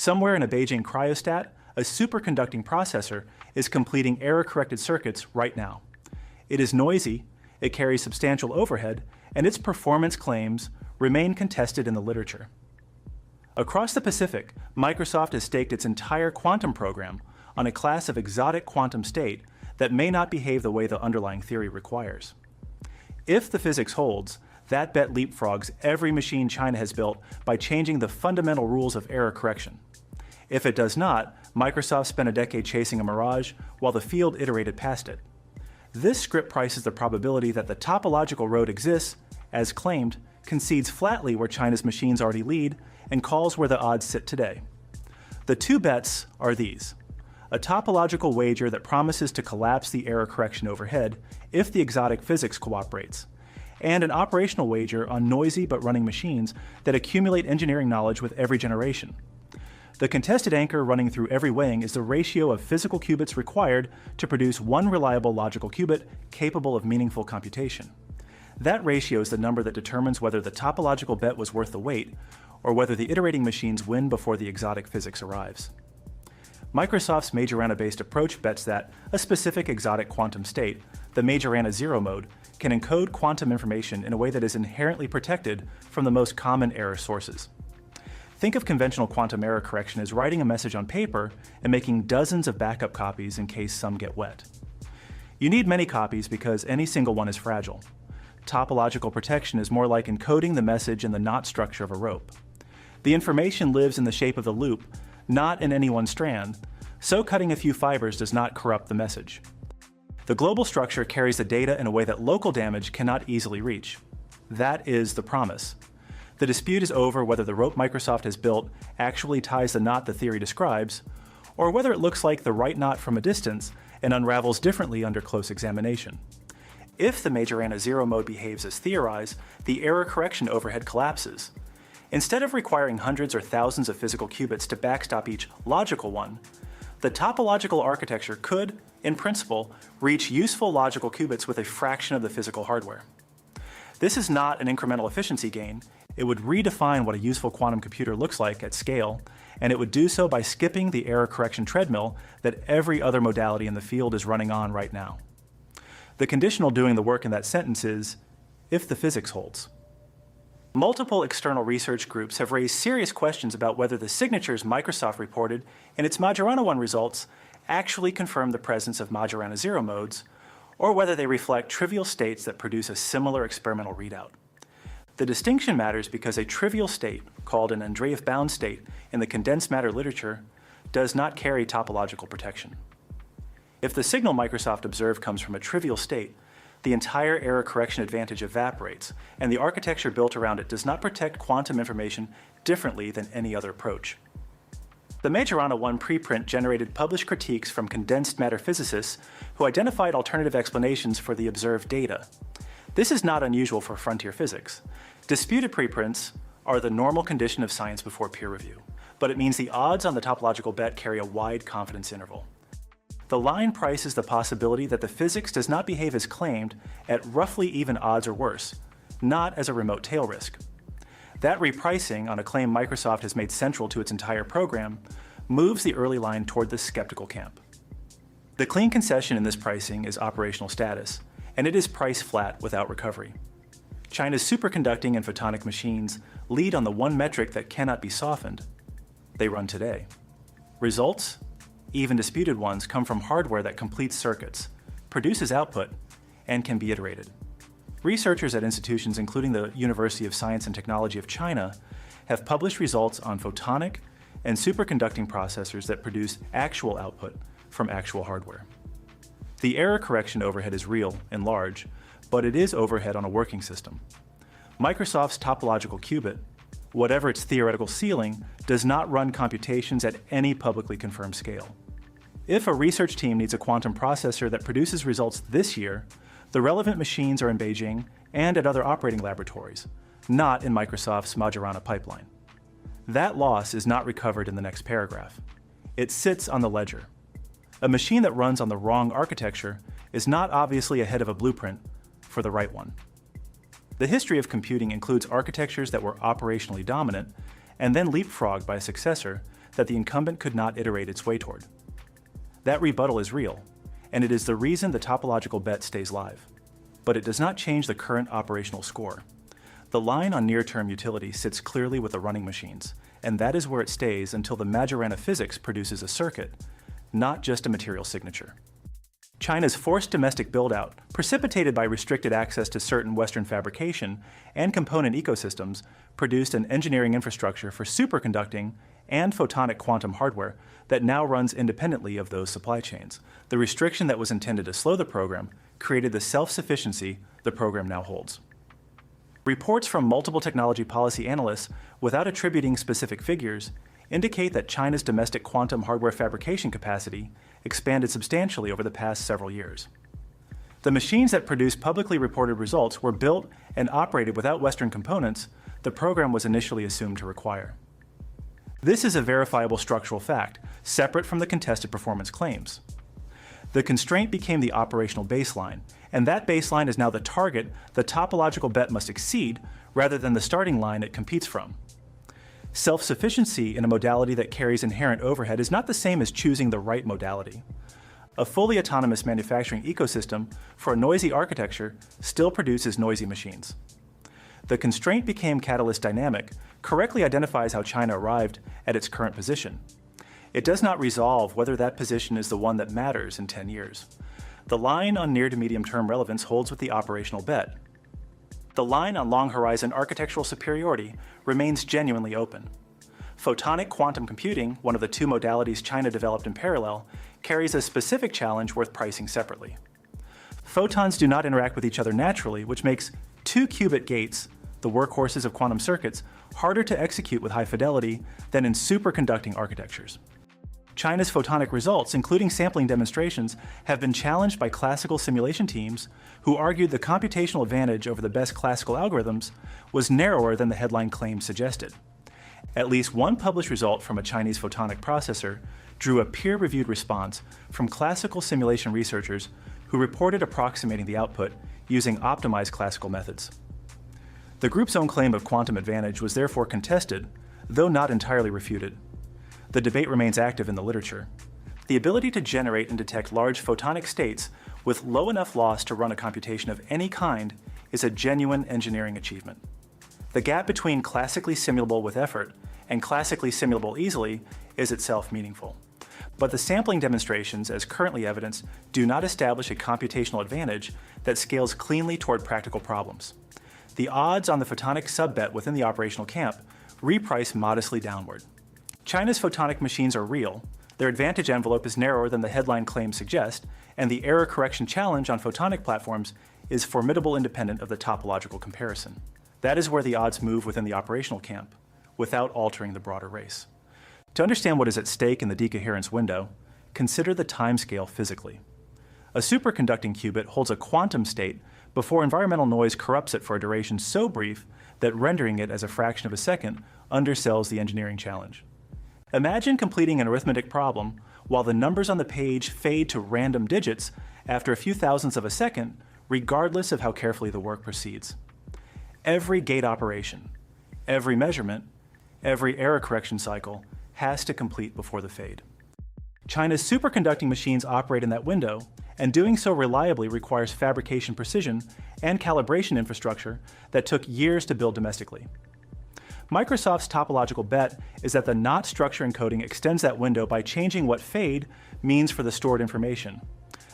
Somewhere in a Beijing cryostat, a superconducting processor is completing error-corrected circuits right now. It is noisy, it carries substantial overhead, and its performance claims remain contested in the literature. Across the Pacific, Microsoft has staked its entire quantum program on a class of exotic quantum state that may not behave the way the underlying theory requires. If the physics holds, that bet leapfrogs every machine China has built by changing the fundamental rules of error correction. If it does not, Microsoft spent a decade chasing a mirage while the field iterated past it. This script prices the probability that the topological road exists, as claimed, concedes flatly where China's machines already lead, and calls where the odds sit today. The two bets are these: a topological wager that promises to collapse the error correction overhead if the exotic physics cooperates, and an operational wager on noisy but running machines that accumulate engineering knowledge with every generation. The contested anchor running through every weighing is the ratio of physical qubits required to produce one reliable logical qubit capable of meaningful computation. That ratio is the number that determines whether the topological bet was worth the wait, or whether the iterating machines win before the exotic physics arrives. Microsoft's Majorana-based approach bets that a specific exotic quantum state, the Majorana zero mode, can encode quantum information in a way that is inherently protected from the most common error sources. Think of conventional quantum error correction as writing a message on paper and making dozens of backup copies in case some get wet. You need many copies because any single one is fragile. Topological protection is more like encoding the message in the knot structure of a rope. The information lives in the shape of the loop, not in any one strand, so cutting a few fibers does not corrupt the message. The global structure carries the data in a way that local damage cannot easily reach. That is the promise. The dispute is over whether the rope Microsoft has built actually ties the knot the theory describes, or whether it looks like the right knot from a distance and unravels differently under close examination. If the Majorana zero mode behaves as theorized, the error correction overhead collapses. Instead of requiring hundreds or thousands of physical qubits to backstop each logical one, the topological architecture could, in principle, reach useful logical qubits with a fraction of the physical hardware. This is not an incremental efficiency gain. It would redefine what a useful quantum computer looks like at scale, and it would do so by skipping the error correction treadmill that every other modality in the field is running on right now. The conditional doing the work in that sentence is, if the physics holds. Multiple external research groups have raised serious questions about whether the signatures Microsoft reported in its Majorana 1 results actually confirm the presence of Majorana zero modes, or whether they reflect trivial states that produce a similar experimental readout. The distinction matters because a trivial state, called an Andreev-bound state in the condensed matter literature, does not carry topological protection. If the signal Microsoft observed comes from a trivial state, the entire error correction advantage evaporates, and the architecture built around it does not protect quantum information differently than any other approach. The Majorana 1 preprint generated published critiques from condensed matter physicists who identified alternative explanations for the observed data. This is not unusual for frontier physics. Disputed preprints are the normal condition of science before peer review, but it means the odds on the topological bet carry a wide confidence interval. The line prices the possibility that the physics does not behave as claimed at roughly even odds or worse, not as a remote tail risk. That repricing on a claim Microsoft has made central to its entire program moves the early line toward the skeptical camp. The clean concession in this pricing is operational status, and it is priced flat without recovery. China's superconducting and photonic machines lead on the one metric that cannot be softened. They run today. Results, even disputed ones, come from hardware that completes circuits, produces output, and can be iterated. Researchers at institutions including the University of Science and Technology of China have published results on photonic and superconducting processors that produce actual output from actual hardware. The error correction overhead is real and large, but it is overhead on a working system. Microsoft's topological qubit, whatever its theoretical ceiling, does not run computations at any publicly confirmed scale. If a research team needs a quantum processor that produces results this year, the relevant machines are in Beijing and at other operating laboratories, not in Microsoft's Majorana pipeline. That loss is not recovered in the next paragraph. It sits on the ledger. A machine that runs on the wrong architecture is not obviously ahead of a blueprint for the right one. The history of computing includes architectures that were operationally dominant and then leapfrogged by a successor that the incumbent could not iterate its way toward. That rebuttal is real, and it is the reason the topological bet stays live. But it does not change the current operational score. The line on near-term utility sits clearly with the running machines, and that is where it stays until the Majorana physics produces a circuit, not just a material signature. China's forced domestic build-out, precipitated by restricted access to certain Western fabrication and component ecosystems, produced an engineering infrastructure for superconducting and photonic quantum hardware that now runs independently of those supply chains. The restriction that was intended to slow the program created the self-sufficiency the program now holds. Reports from multiple technology policy analysts, without attributing specific figures, indicate that China's domestic quantum hardware fabrication capacity expanded substantially over the past several years. The machines that produced publicly reported results were built and operated without Western components the program was initially assumed to require. This is a verifiable structural fact, separate from the contested performance claims. The constraint became the operational baseline, and that baseline is now the target the topological bet must exceed rather than the starting line it competes from. Self-sufficiency in a modality that carries inherent overhead is not the same as choosing the right modality. A fully autonomous manufacturing ecosystem for a noisy architecture still produces noisy machines. The constraint became catalyst dynamic, correctly identifies how China arrived at its current position. It does not resolve whether that position is the one that matters in 10 years. The line on near to medium-term relevance holds with the operational bet. The line on long-horizon architectural superiority remains genuinely open. Photonic quantum computing, one of the two modalities China developed in parallel, carries a specific challenge worth pricing separately. Photons do not interact with each other naturally, which makes 2-qubit gates, the workhorses of quantum circuits, harder to execute with high fidelity than in superconducting architectures. China's photonic results, including sampling demonstrations, have been challenged by classical simulation teams who argued the computational advantage over the best classical algorithms was narrower than the headline claims suggested. At least one published result from a Chinese photonic processor drew a peer-reviewed response from classical simulation researchers who reported approximating the output using optimized classical methods. The group's own claim of quantum advantage was therefore contested, though not entirely refuted. The debate remains active in the literature. The ability to generate and detect large photonic states with low enough loss to run a computation of any kind is a genuine engineering achievement. The gap between classically simulable with effort and classically simulable easily is itself meaningful. But the sampling demonstrations, as currently evidenced, do not establish a computational advantage that scales cleanly toward practical problems. The odds on the photonic sub-bet within the operational camp reprice modestly downward. China's photonic machines are real, their advantage envelope is narrower than the headline claims suggest, and the error correction challenge on photonic platforms is formidable independent of the topological comparison. That is where the odds move within the operational camp, without altering the broader race. To understand what is at stake in the decoherence window, consider the timescale physically. A superconducting qubit holds a quantum state before environmental noise corrupts it for a duration so brief that rendering it as a fraction of a second undersells the engineering challenge. Imagine completing an arithmetic problem while the numbers on the page fade to random digits after a few thousandths of a second, regardless of how carefully the work proceeds. Every gate operation, every measurement, every error correction cycle has to complete before the fade. China's superconducting machines operate in that window, and doing so reliably requires fabrication precision and calibration infrastructure that took years to build domestically. Microsoft's topological bet is that the knot structure encoding extends that window by changing what fade means for the stored information,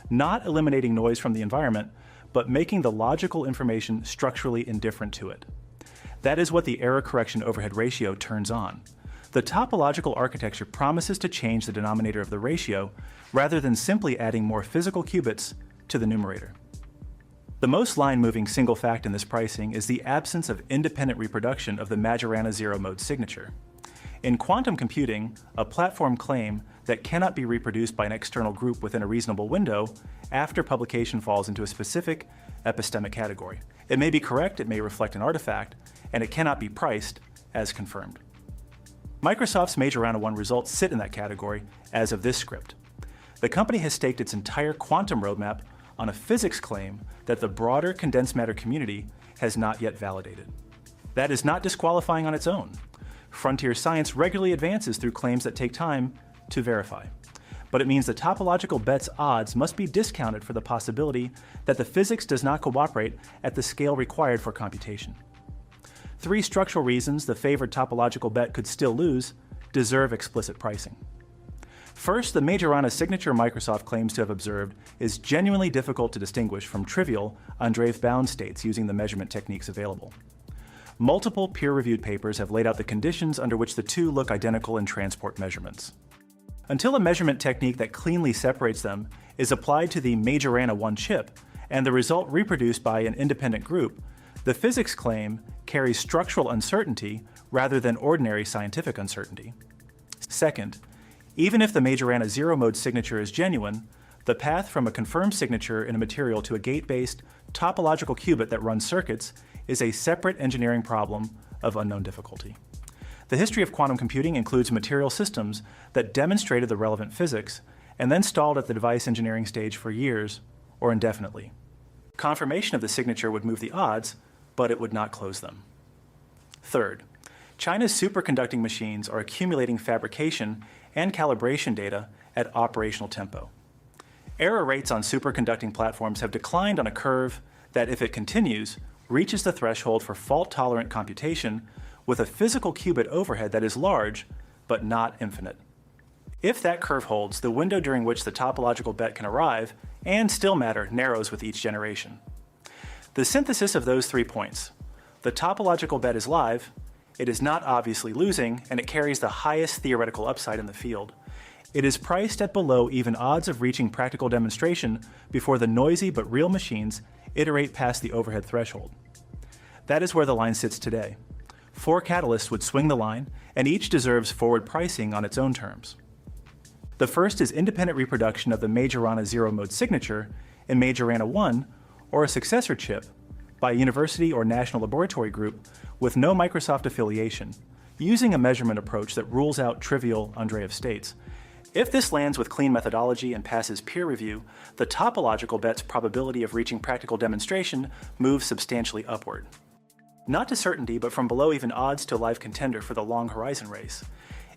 not eliminating noise from the environment, but making the logical information structurally indifferent to it. That is what the error correction overhead ratio turns on. The topological architecture promises to change the denominator of the ratio rather than simply adding more physical qubits to the numerator. The most line-moving single fact in this pricing is the absence of independent reproduction of the Majorana zero-mode signature. In quantum computing, a platform claim that cannot be reproduced by an external group within a reasonable window after publication falls into a specific epistemic category. It may be correct, it may reflect an artifact, and it cannot be priced as confirmed. Microsoft's Majorana 1 results sit in that category as of this script. The company has staked its entire quantum roadmap on a physics claim that the broader condensed matter community has not yet validated. That is not disqualifying on its own. Frontier science regularly advances through claims that take time to verify. But it means the topological bet's odds must be discounted for the possibility that the physics does not cooperate at the scale required for computation. 3 structural reasons the favored topological bet could still lose deserve explicit pricing. First, the Majorana signature Microsoft claims to have observed is genuinely difficult to distinguish from trivial Andreev-bound states using the measurement techniques available. Multiple peer-reviewed papers have laid out the conditions under which the two look identical in transport measurements. Until a measurement technique that cleanly separates them is applied to the Majorana 1 chip and the result reproduced by an independent group, the physics claim carries structural uncertainty rather than ordinary scientific uncertainty. Second, even if the Majorana zero-mode signature is genuine, the path from a confirmed signature in a material to a gate-based topological qubit that runs circuits is a separate engineering problem of unknown difficulty. The history of quantum computing includes material systems that demonstrated the relevant physics and then stalled at the device engineering stage for years or indefinitely. Confirmation of the signature would move the odds, but it would not close them. Third, China's superconducting machines are accumulating fabrication and calibration data at operational tempo. Error rates on superconducting platforms have declined on a curve that, if it continues, reaches the threshold for fault-tolerant computation with a physical qubit overhead that is large, but not infinite. If that curve holds, the window during which the topological bet can arrive and still matter narrows with each generation. The synthesis of those 3 points: the topological bet is live, it is not obviously losing, and it carries the highest theoretical upside in the field. It is priced at below even odds of reaching practical demonstration before the noisy but real machines iterate past the overhead threshold. That is where the line sits today. 4 catalysts would swing the line, and each deserves forward pricing on its own terms. The first is independent reproduction of the Majorana zero-mode signature in Majorana 1, or a successor chip, by a university or national laboratory group with no Microsoft affiliation, using a measurement approach that rules out trivial Andreev states. If this lands with clean methodology and passes peer review, the topological bet's probability of reaching practical demonstration moves substantially upward. Not to certainty, but from below even odds to a live contender for the long horizon race.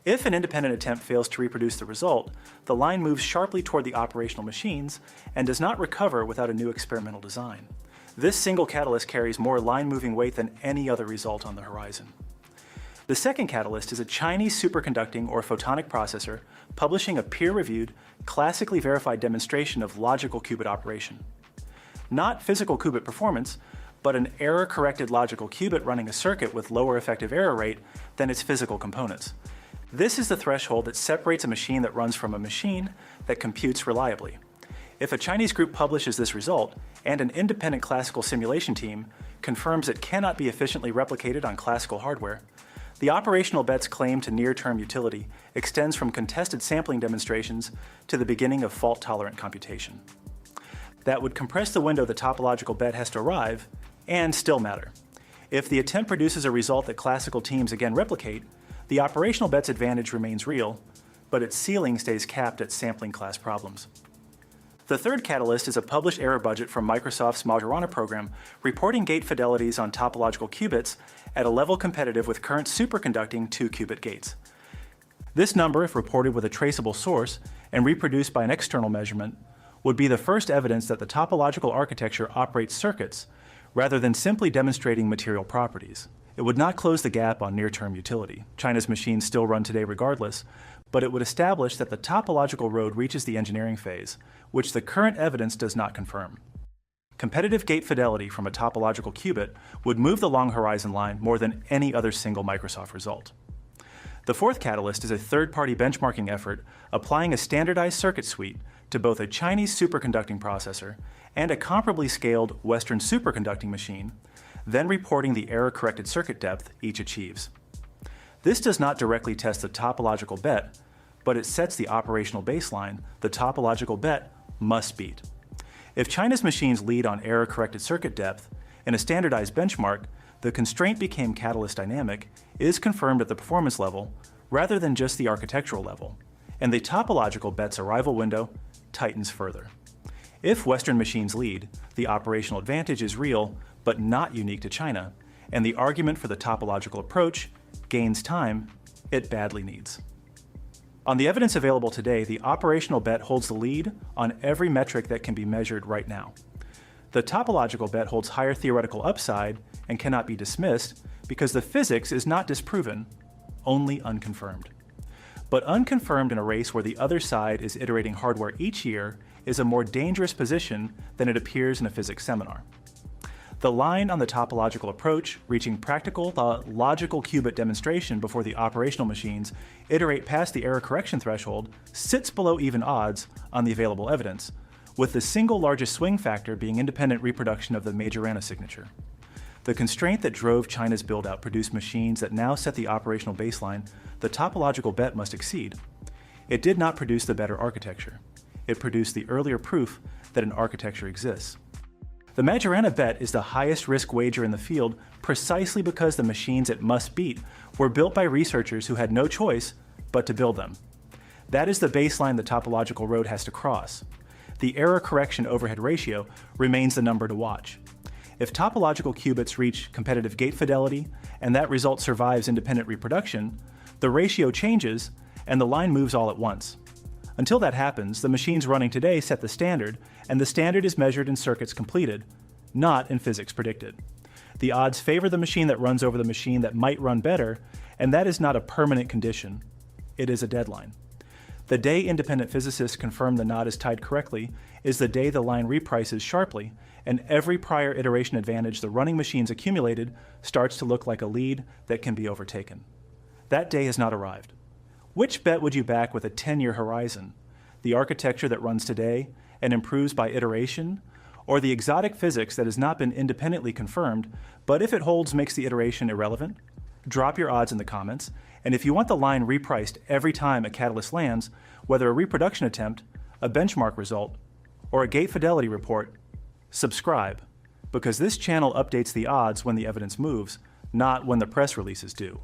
If an independent attempt fails to reproduce the result, the line moves sharply toward the operational machines and does not recover without a new experimental design. This single catalyst carries more line-moving weight than any other result on the horizon. The second catalyst is a Chinese superconducting or photonic processor publishing a peer-reviewed, classically verified demonstration of logical qubit operation. Not physical qubit performance, but an error-corrected logical qubit running a circuit with lower effective error rate than its physical components. This is the threshold that separates a machine that runs from a machine that computes reliably. If a Chinese group publishes this result, and an independent classical simulation team confirms it cannot be efficiently replicated on classical hardware, the operational bet's claim to near-term utility extends from contested sampling demonstrations to the beginning of fault-tolerant computation. That would compress the window the topological bet has to arrive, and still matter. If the attempt produces a result that classical teams again replicate, the operational bet's advantage remains real, but its ceiling stays capped at sampling class problems. The third catalyst is a published error budget from Microsoft's Majorana program reporting gate fidelities on topological qubits at a level competitive with current superconducting 2-qubit gates. This number, if reported with a traceable source and reproduced by an external measurement, would be the first evidence that the topological architecture operates circuits rather than simply demonstrating material properties. It would not close the gap on near-term utility. China's machines still run today regardless, but it would establish that the topological road reaches the engineering phase, which the current evidence does not confirm. Competitive gate fidelity from a topological qubit would move the long horizon line more than any other single Microsoft result. The fourth catalyst is a third-party benchmarking effort applying a standardized circuit suite to both a Chinese superconducting processor and a comparably scaled Western superconducting machine, then reporting the error-corrected circuit depth each achieves. This does not directly test the topological bet, but it sets the operational baseline the topological bet must beat. If China's machines lead on error-corrected circuit depth, in a standardized benchmark, the constraint became catalyst dynamic is confirmed at the performance level rather than just the architectural level, and the topological bet's arrival window tightens further. If Western machines lead, the operational advantage is real but not unique to China, and the argument for the topological approach gains time it badly needs. On the evidence available today, the operational bet holds the lead on every metric that can be measured right now. The topological bet holds higher theoretical upside and cannot be dismissed because the physics is not disproven, only unconfirmed. But unconfirmed in a race where the other side is iterating hardware each year is a more dangerous position than it appears in a physics seminar. The line on the topological approach, reaching practical, logical qubit demonstration before the operational machines iterate past the error correction threshold, sits below even odds on the available evidence, with the single largest swing factor being independent reproduction of the Majorana signature. The constraint that drove China's build-out produced machines that now set the operational baseline the topological bet must exceed. It did not produce the better architecture. It produced the earlier proof that an architecture exists. The Majorana bet is the highest risk wager in the field precisely because the machines it must beat were built by researchers who had no choice but to build them. That is the baseline the topological road has to cross. The error correction overhead ratio remains the number to watch. If topological qubits reach competitive gate fidelity and that result survives independent reproduction, the ratio changes and the line moves all at once. Until that happens, the machines running today set the standard, and the standard is measured in circuits completed, not in physics predicted. The odds favor the machine that runs over the machine that might run better, and that is not a permanent condition. It is a deadline. The day independent physicists confirm the knot is tied correctly is the day the line reprices sharply, and every prior iteration advantage the running machines accumulated starts to look like a lead that can be overtaken. That day has not arrived. Which bet would you back with a 10-year horizon? The architecture that runs today and improves by iteration, or the exotic physics that has not been independently confirmed, but if it holds makes the iteration irrelevant? Drop your odds in the comments, and if you want the line repriced every time a catalyst lands, whether a reproduction attempt, a benchmark result, or a gate fidelity report, subscribe, because this channel updates the odds when the evidence moves, not when the press releases do.